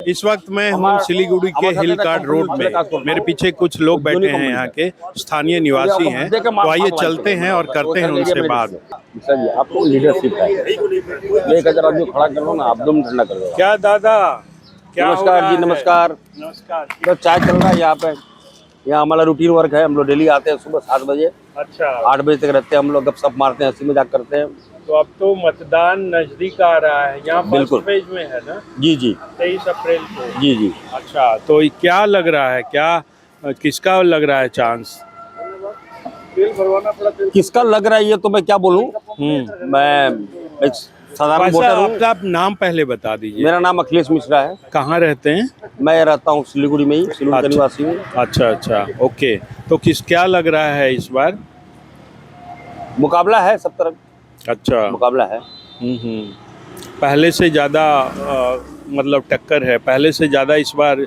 इस वक्त मैं हूँ सिलीगुड़ी के हिल कार्ड रोड में। मेरे पीछे कुछ लोग बैठे हैं, यहाँ के स्थानीय निवासी हैं। तो आइए चलते हैं और करते हैं उनसे बात। सर जी, आपको लीडरशिप है। 1000 आदमी खड़ा कर लो ना, आप दम ठंडा कर दो। क्या दादा, क्या नमस्कार जी, नमस्कार। नमस्कार। तो चाय चल रहा है यहाँ पे। यहाँ हमारा रूटीन वर्क है। हम लोग डेली आते हैं सुबह 7 बजे। अच्छा, 8 बजे तक रहते हैं। हम लोग गपशप मारते हैं, हंसी मजाक करते हैं। तो अब तो मतदान नजदीक आ रहा है, यहाँ फर्स्ट बिल्कुल। फेज में है ना? जी जी 23 अप्रैल को। जी जी। अच्छा, तो क्या लग रहा है, क्या किसका लग रहा है चांस? किसका लग रहा है ये तो मैं क्या बोलूँ। मैं एक साधारण वोटर हूँ। अपना आप नाम पहले बता दीजिए। मेरा नाम अखिलेश मिश्रा है। कहाँ रहते हैं? मैं रहता हूँ सिलीगुड़ी में ही, सिलीगुड़ी का निवासी हूँ। अच्छा अच्छा, ओके। तो क्या लग रहा है इस बार? मुकाबला है, सब तरफ अच्छा, मुकाबला है। पहले से ज़्यादा मतलब टक्कर है, पहले से ज़्यादा इस बार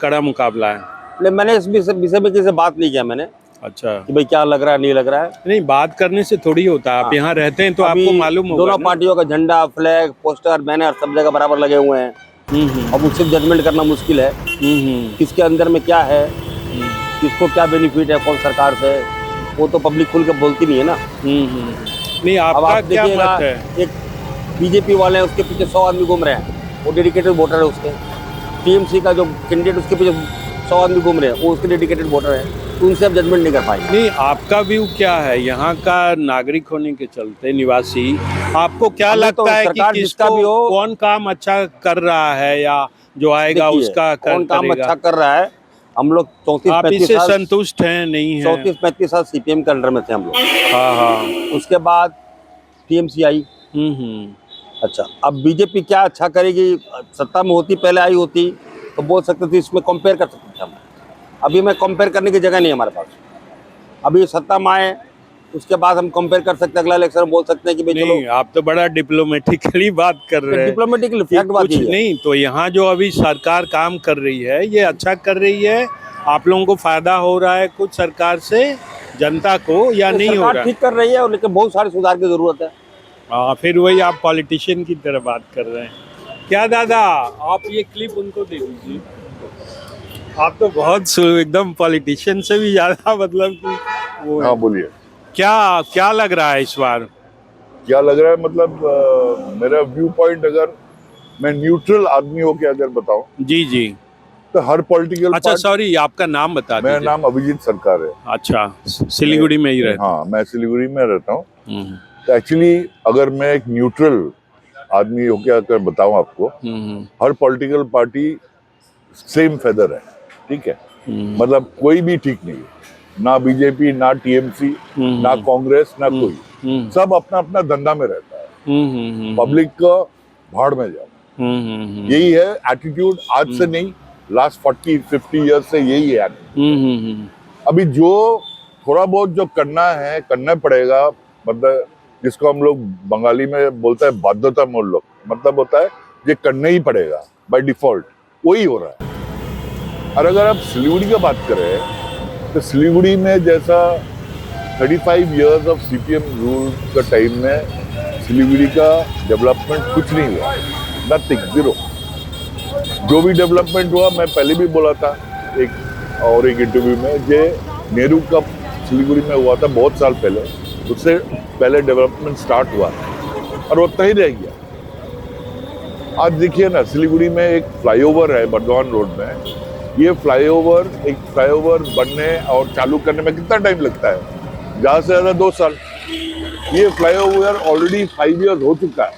कड़ा मुकाबला है। नहीं, मैंने इस विषय में किसी से बात नहीं किया मैंने। अच्छा, कि भाई क्या लग रहा है, नहीं लग रहा है। नहीं, बात करने से थोड़ी होता है। आप यहाँ रहते हैं तो आपको मालूम होगा। दोनों पार्टियों का झंडा, फ्लैग, पोस्टर, बैनर सब जगह बराबर लगे हुए हैं। अब उससे जजमेंट करना मुश्किल है। किसके अंदर में क्या है, किसको क्या बेनिफिट है कौन सरकार से, वो तो पब्लिक खुल के बोलती नहीं है ना। नहीं, आपका आप क्या देखिएगा, मत है? एक बीजेपी वाले हैं, उसके पीछे 100 आदमी घूम रहे हैं, वो डेडिकेटेड वोटर है उसके। टीएमसी का जो कैंडिडेट उसके पीछे 100 आदमी घूम रहे हैं, वो उसके डेडिकेटेड वोटर है। तो उनसे अब जजमेंट नहीं कर पाएंगे। नहीं, आपका व्यू क्या है यहाँ का नागरिक होने के चलते, निवासी? आपको क्या लगता है कि किसको भी हो, कौन काम अच्छा कर रहा है या जो आएगा उसका कौन काम अच्छा कर रहा है? हम लोग 34-35 साल संतुष्ट हैं, नहीं है? 34-35 साल सीपीएम के अंडर में थे हम लोग। हाँ हाँ। उसके बाद टीएमसी आई। अच्छा, अब बीजेपी क्या अच्छा करेगी? सत्ता में होती, पहले आई होती तो बोल सकते थे, इसमें कंपेयर कर सकते थे हम। अभी मैं कंपेयर करने की जगह नहीं है हमारे पास। अभी सत्ता में आए, उसके बाद हम कंपेयर कर सकते हैं, अगला इलेक्शन में बोल सकते हैं कि भाई चलो। आप तो बड़ा डिप्लोमेटिकली बात कर रहे हैं। डिप्लोमेटिकली फैक्ट बात कुछ नहीं, तो यहाँ जो अभी सरकार काम कर रही है, ये अच्छा कर रही है? आप लोगों को फायदा हो रहा है कुछ सरकार से, जनता को, या नहीं हो रहा? ठीक कर रही है, लेकिन बहुत सारे सुधार की जरूरत है। हाँ, फिर वही आप पॉलिटिशियन की तरह बात कर रहे हैं। क्या दादा, आप ये क्लिप उनको दे दीजिए। आप तो बहुत एकदम पॉलिटिशियन से भी ज्यादा मतलब कि वो। हाँ, बोलिए। क्या लग रहा है इस बार? क्या लग रहा है मतलब मेरा व्यू पॉइंट, अगर मैं न्यूट्रल आदमी हो के अगर बताऊं, जी जी, तो हर पॉलिटिकल अच्छा सॉरी, आपका नाम बता दीजिए। मेरा नाम अभिजीत सरकार है। अच्छा, सिलीगुड़ी में ही रहते? हाँ, मैं सिलीगुड़ी में रहता हूँ। तो एक्चुअली अगर मैं एक न्यूट्रल आदमी होके अगर बताऊं आपको, हर पॉलिटिकल पार्टी सेम फेदर है, ठीक है? मतलब कोई भी ठीक नहीं है, ना बीजेपी, ना टीएमसी, ना कांग्रेस, ना कोई। सब अपना अपना धंधा में रहता है। पब्लिक का भाड़ में जाओ, यही है एटीट्यूड। आज से नहीं, लास्ट 40-50 ईयर्स से यही है। अभी जो थोड़ा बहुत जो करना है, करना पड़ेगा। मतलब जिसको हम लोग बंगाली में बोलते हैं बाध्यतामूलक, मतलब होता है ये करना ही पड़ेगा बाय डिफॉल्ट, वही हो रहा है। और अगर आप सिलीगुड़ी की बात करें, तो सिलीगुड़ी में जैसा 35 इयर्स ऑफ सीपीएम रूल का टाइम में सिलीगुड़ी का डेवलपमेंट कुछ नहीं हुआ, नथिंग, जीरो। जो भी डेवलपमेंट हुआ, मैं पहले भी बोला था एक इंटरव्यू में, जे नेहरू का सिलीगुड़ी में हुआ था बहुत साल पहले, उससे पहले डेवलपमेंट स्टार्ट हुआ और वो तय रह गया। आज देखिए ना, सिलीगुड़ी में एक फ्लाईओवर है बर्दवान रोड में। ये एक फ्लाईओवर बनने और चालू करने में कितना टाइम लगता है? ज़्यादा से ज़्यादा 2 साल। ये फ्लाईओवर ऑलरेडी 5 इयर्स हो चुका है,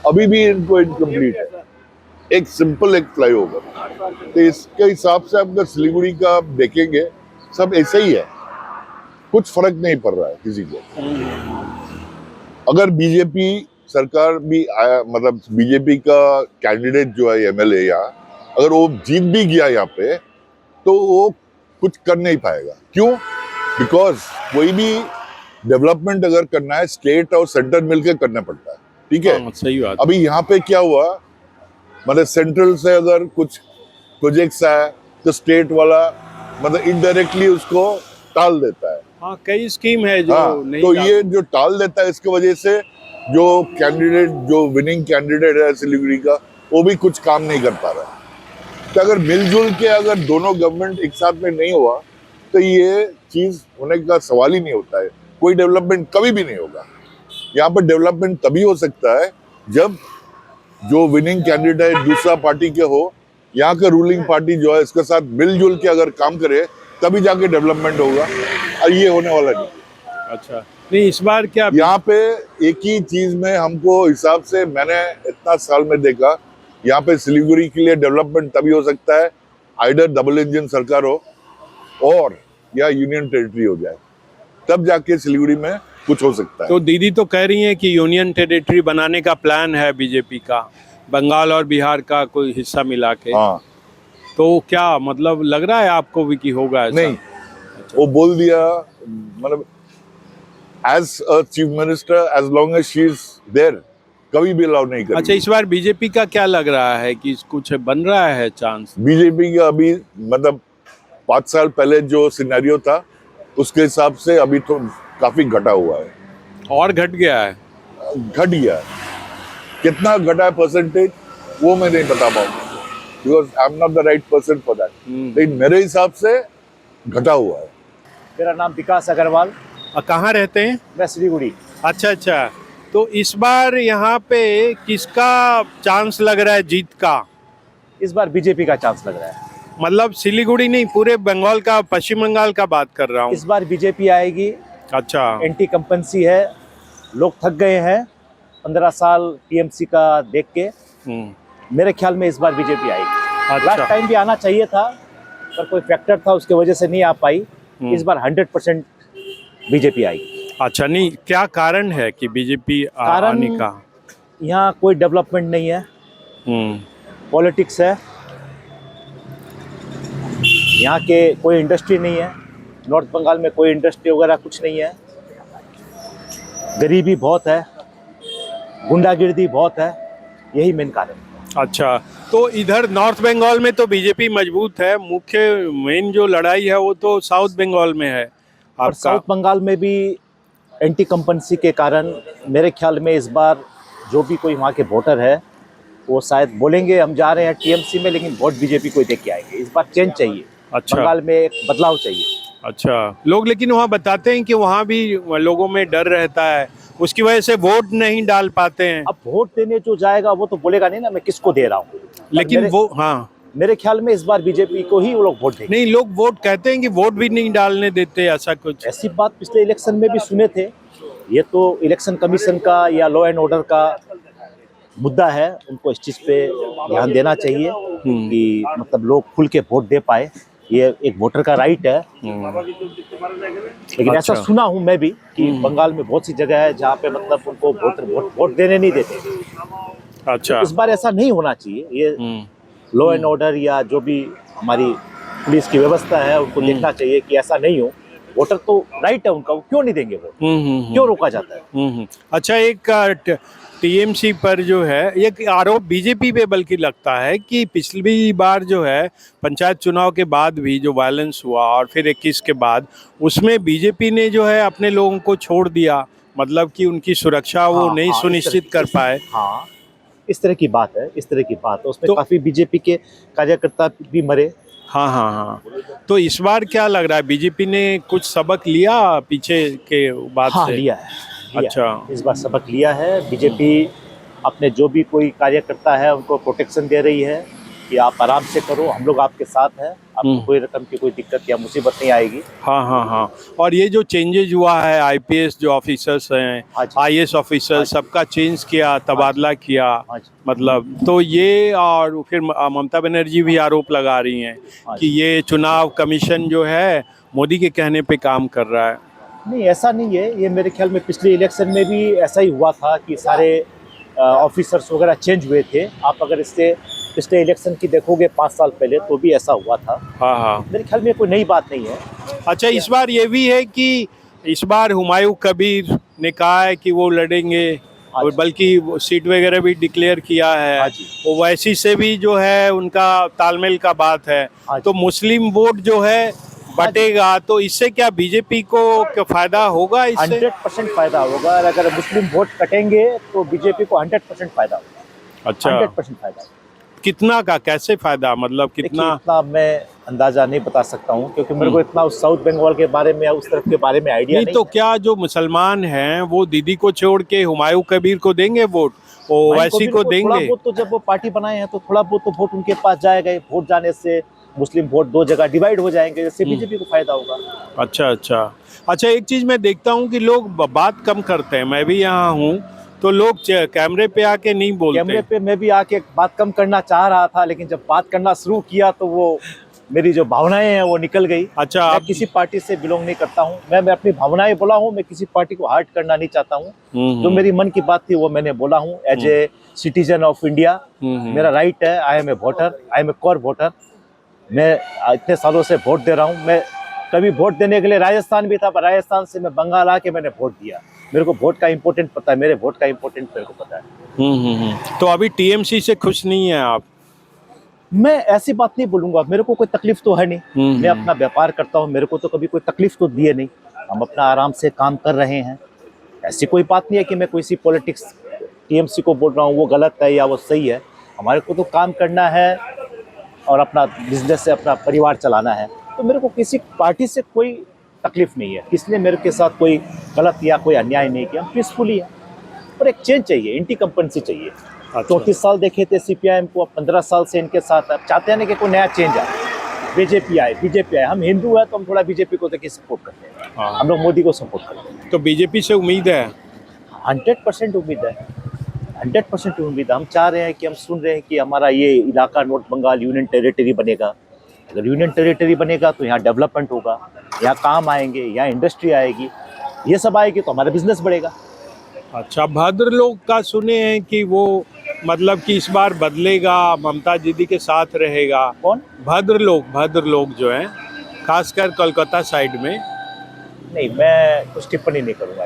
अभी भी इनको इनकम्प्लीट है। एक सिंपल एक फ्लाईओवर। तो इसके हिसाब से अगर सिलीगुड़ी का देखेंगे, सब ऐसे ही है, कुछ फर्क नहीं पड़ रहा है किसी को। अगर बीजेपी सरकार भी आया, मतलब बीजेपी का कैंडिडेट जो है एमएलए यहाँ, अगर वो जीत भी गया यहाँ पे, तो वो कुछ कर नहीं पाएगा। क्यों? बिकॉज कोई भी डेवलपमेंट अगर करना है, स्टेट और सेंटर मिलकर करना पड़ता है, ठीक है? सही बात। अभी यहाँ पे क्या हुआ, मतलब सेंट्रल से अगर कुछ प्रोजेक्ट्स आए तो स्टेट वाला मतलब इनडायरेक्टली उसको टाल देता है। हाँ, कई स्कीम है जो नहीं तो ये जो टाल देता है, इसकी वजह से जो विनिंग कैंडिडेट है सिलीगुड़ी का, वो भी कुछ काम नहीं कर पा रहा है। तो अगर मिलजुल के अगर दोनों गवर्नमेंट एक साथ में नहीं हुआ तो ये चीज होने का सवाल ही नहीं होता है, कोई डेवलपमेंट कभी भी नहीं होगा। यहाँ पर डेवलपमेंट तभी हो सकता है जब जो विनिंग कैंडिडेट दूसरा पार्टी के हो, यहाँ का रूलिंग पार्टी जो है इसके साथ मिलजुल के अगर काम करे तभी जाके डेवलपमेंट होगा, और ये होने वाला नहीं। अच्छा, नहीं इस बार क्या यहाँ पे एक ही चीज में हमको हिसाब से मैंने इतना साल में देखा, यहाँ पे सिलीगुड़ी के लिए डेवलपमेंट तभी हो सकता है आइडर डबल इंजन सरकार हो और या यूनियन टेरिटरी हो जाए, तब जाके सिलीगुड़ी में कुछ हो सकता है। तो दीदी तो कह रही हैं कि यूनियन टेरिटरी बनाने का प्लान है बीजेपी का, बंगाल और बिहार का कोई हिस्सा मिला के। हाँ, तो क्या मतलब लग रहा है आपको भी कि होगा ऐसा? नहीं, वो बोल दिया, मतलब as a chief minister as long as she is there कभी भी अलाउ नहीं करेगी। अच्छा, इस बार बीजेपी का क्या लग रहा है कि कुछ बन रहा है चांस? बीजेपी का अभी मतलब 5 साल पहले जो सिनेरियो था उसके हिसाब से अभी तो काफी घटा हुआ है, और घट गया है? घट गया है। कितना घटा है परसेंटेज वो मैं नहीं बता पाऊंगा, because I am not the right person for that, लेकिन मेरे हिसाब से घटा हुआ है। मेरा नाम विकास अग्रवाल, कहाँ रहते हैं? मैं सिलीगुड़ी। अच्छा अच्छा, तो इस बार यहाँ पे किसका चांस लग रहा है जीत का? इस बार बीजेपी का चांस लग रहा है। मतलब सिलीगुड़ी नहीं, पूरे बंगाल का, पश्चिम बंगाल का बात कर रहा हूँ। इस बार बीजेपी आएगी। अच्छा, एंटी कंपनसी है, लोग थक गए हैं 15 साल टीएमसी का देख के। मेरे ख्याल में इस बार बीजेपी आएगी। अच्छा। लास्ट टाइम भी आना चाहिए था पर कोई फैक्टर था उसके वजह से नहीं आ पाई। इस बार 100% बीजेपी आएगी। अच्छा, नहीं क्या कारण है कि बीजेपी आने का? यहाँ कोई डेवलपमेंट नहीं है, पॉलिटिक्स है, यहाँ के कोई इंडस्ट्री नहीं है। नॉर्थ बंगाल में कोई इंडस्ट्री वगैरह कुछ नहीं है, गरीबी बहुत है, गुंडागिर्दी बहुत है, यही मेन कारण है। अच्छा, तो इधर नॉर्थ बंगाल में तो बीजेपी मजबूत है, मुख्य मेन जो लड़ाई है वो तो साउथ बंगाल में है और आपका। साउथ बंगाल में भी एंटी कंपनसी के कारण मेरे ख्याल में इस बार जो भी कोई वहाँ के वोटर है वो शायद बोलेंगे हम जा रहे हैं टीएमसी में, लेकिन वोट बीजेपी को दे के आएंगे। इस बार चेंज चाहिए, अच्छा। बंगाल में एक बदलाव चाहिए। अच्छा, लोग लेकिन वहाँ बताते हैं कि वहाँ भी लोगों में डर रहता है, उसकी वजह से वोट नहीं डाल पाते हैं। अब वोट देने जो जाएगा वो तो बोलेगा नहीं ना मैं किसको दे रहा हूँ, लेकिन वो हाँ, मेरे ख्याल में इस बार बीजेपी को ही वो लोग वोट देंगे। नहीं, लोग वोट कहते हैं कि वोट भी नहीं डालने देते, ऐसा कुछ। ऐसी बात पिछले इलेक्शन में भी सुने थे। ये तो इलेक्शन कमीशन का या लॉ एंड ऑर्डर का मुद्दा है, उनको इस चीज पे ध्यान देना चाहिए कि मतलब लोग खुल के वोट दे पाए, ये एक वोटर का राइट है। लेकिन ऐसा अच्छा। सुना हूं मैं भी कि बंगाल में बहुत सी जगह है जहाँ पे मतलब उनको वोट देने नहीं देते। अच्छा, इस बार ऐसा नहीं होना चाहिए। ये लॉ एंड ऑर्डर या जो भी हमारी पुलिस की व्यवस्था है उनको देखना चाहिए कि ऐसा नहीं हो। वोटर तो राइट है उनका, वो क्यों नहीं देंगे वोट, क्यों रोका जाता है? अच्छा, एक टीएमसी पर जो है एक आरोप बीजेपी पे बल्कि लगता है कि पिछली बार जो है पंचायत चुनाव के बाद भी जो वायलेंस हुआ और फिर 21 के बाद, उसमें बीजेपी ने जो है अपने लोगों को छोड़ दिया, मतलब कि उनकी सुरक्षा वो नहीं सुनिश्चित कर पाए। हाँ, इस तरह की बात है, इस तरह की बात है। उसमें तो काफी बीजेपी के कार्यकर्ता भी मरे। हाँ हाँ हाँ, तो इस बार क्या लग रहा है, बीजेपी ने कुछ सबक लिया पीछे के बाद हाँ, से? लिया है। अच्छा। इस बार सबक लिया है। बीजेपी अपने जो भी कोई कार्यकर्ता है उनको प्रोटेक्शन दे रही है कि आप आराम से करो, हम लोग आपके साथ हैं, आपको कोई रकम की कोई दिक्कत या मुसीबत नहीं आएगी। हाँ हाँ हाँ, और ये जो चेंजेज हुआ है, आईपीएस जो ऑफिसर्स हैं, आईएएस ऑफिसर्स, सबका चेंज किया, तबादला किया, मतलब तो ये, और फिर ममता बनर्जी भी आरोप लगा रही हैं कि ये चुनाव कमीशन जो है मोदी के कहने पे काम कर रहा है। नहीं, ऐसा नहीं है। ये मेरे ख्याल में पिछले इलेक्शन में भी ऐसा ही हुआ था कि सारे ऑफिसर्स वगैरह चेंज हुए थे। आप अगर इससे पिछले इलेक्शन की देखोगे 5 साल पहले तो भी ऐसा हुआ था। हाँ हाँ, मेरे ख्याल में कोई नई बात नहीं है। अच्छा, इस बार ये भी है कि इस बार हुमायूं कबीर ने कहा है कि वो लड़ेंगे, और बल्कि सीट वगैरह भी डिक्लेयर किया है। वो वैसी से भी जो है उनका तालमेल का बात है। तो मुस्लिम वोट जो है बटेगा, तो इससे क्या बीजेपी को क्या फायदा होगा? इससे 100% फायदा होगा। और अगर मुस्लिम वोट कटेंगे तो बीजेपी को 100% फायदा होगा। अच्छा, 100% फायदा होगा। कितना का कैसे फायदा, मतलब देखिए, कितना? इतना मैं अंदाजा नहीं बता सकता हूँ क्योंकि मेरे को इतना उस साउथ बंगाल के बारे में या उस तरफ के बारे में आइडिया नहीं नहीं तो है। क्या जो मुसलमान हैं वो दीदी को छोड़ के हुमायूं कबीर को देंगे वोट, वो भाई वैसी को थोड़ा देंगे? बहुत तो जब वो पार्टी बनाए हैं तो थोड़ा बहुत तो वोट उनके पास जाएगा ही। वोट जाने से मुस्लिम वोट दो जगह डिवाइड हो जाएंगे, जिससे बीजेपी को फायदा होगा। अच्छा अच्छा अच्छा। एक चीज मैं देखता हूँ कि लोग बात कम करते हैं, मैं भी यहाँ हूँ तो लोग कैमरे पे आके नहीं बोलते। कैमरे पे मैं भी आके बात कम करना चाह रहा था, लेकिन जब बात करना शुरू किया तो वो मेरी जो भावनाएं हैं वो निकल गई। अच्छा, मैं आप किसी पार्टी से बिलोंग नहीं करता हूँ, मैं अपनी भावनाएं बोला हूँ, मैं किसी पार्टी को हर्ट करना नहीं चाहता हूँ। जो मेरी मन की बात थी वो मैंने बोला हूँ। As a citizen of India मेरा राइट है, I am a voter, I am a core voter. मैं इतने सालों से वोट दे रहा हूँ। मैं कभी वोट देने के लिए राजस्थान भी था, पर राजस्थान से मैं बंगाल आके मैंने वोट दिया। मेरे को वोट का इम्पोर्टेंट पता है, मेरे वोट का इम्पोर्टेंट मेरे को पता है। तो अभी टीएमसी से खुश नहीं है आप? मैं ऐसी बात नहीं बोलूंगा, मेरे को कोई तकलीफ तो है नहीं। मैं अपना व्यापार करता हूँ, मेरे को तो कभी कोई तकलीफ तो दिए नहीं। हम अपना आराम से काम कर रहे हैं। ऐसी कोई बात नहीं है कि मैं कोई सी पॉलिटिक्स टीएमसी को बोल रहा हूँ वो गलत है या वो सही है। हमारे को तो काम करना है और अपना बिजनेस से अपना परिवार चलाना है। तो मेरे को किसी पार्टी से कोई तकलीफ नहीं है, इसलिए मेरे के साथ कोई गलत या कोई अन्याय नहीं किया। हम पीसफुली है, पर एक चेंज चाहिए, एंटी कंपनसी चाहिए। 34 साल देखे थे सीपीआईएम को, अब 15 साल से इनके साथ। अब चाहते हैं ना कि कोई नया चेंज आए, बीजेपी आए। हम हिंदू है तो हम थोड़ा बीजेपी को देखिए सपोर्ट करते हैं। हम लोग मोदी को सपोर्ट करते हैं। तो बीजेपी से उम्मीद है? 100% उम्मीद है, 100% उम्मीद है। हम चाह रहे हैं कि, हम सुन रहे हैं कि हमारा ये इलाका नॉर्थ बंगाल यूनियन टेरिटरी बनेगा। अगर यूनियन टेरिटरी बनेगा तो यहाँ डेवलपमेंट होगा, यहाँ काम आएंगे, यहाँ इंडस्ट्री आएगी, ये सब आएगी तो हमारा बिजनेस बढ़ेगा। अच्छा, भद्रलोक का सुने हैं कि वो मतलब कि इस बार बदलेगा, ममता दीदी के साथ रहेगा। कौन? भद्रलोक जो है खासकर कोलकाता साइड में। नहीं, मैं कुछ टिप्पणी नहीं करूंगा।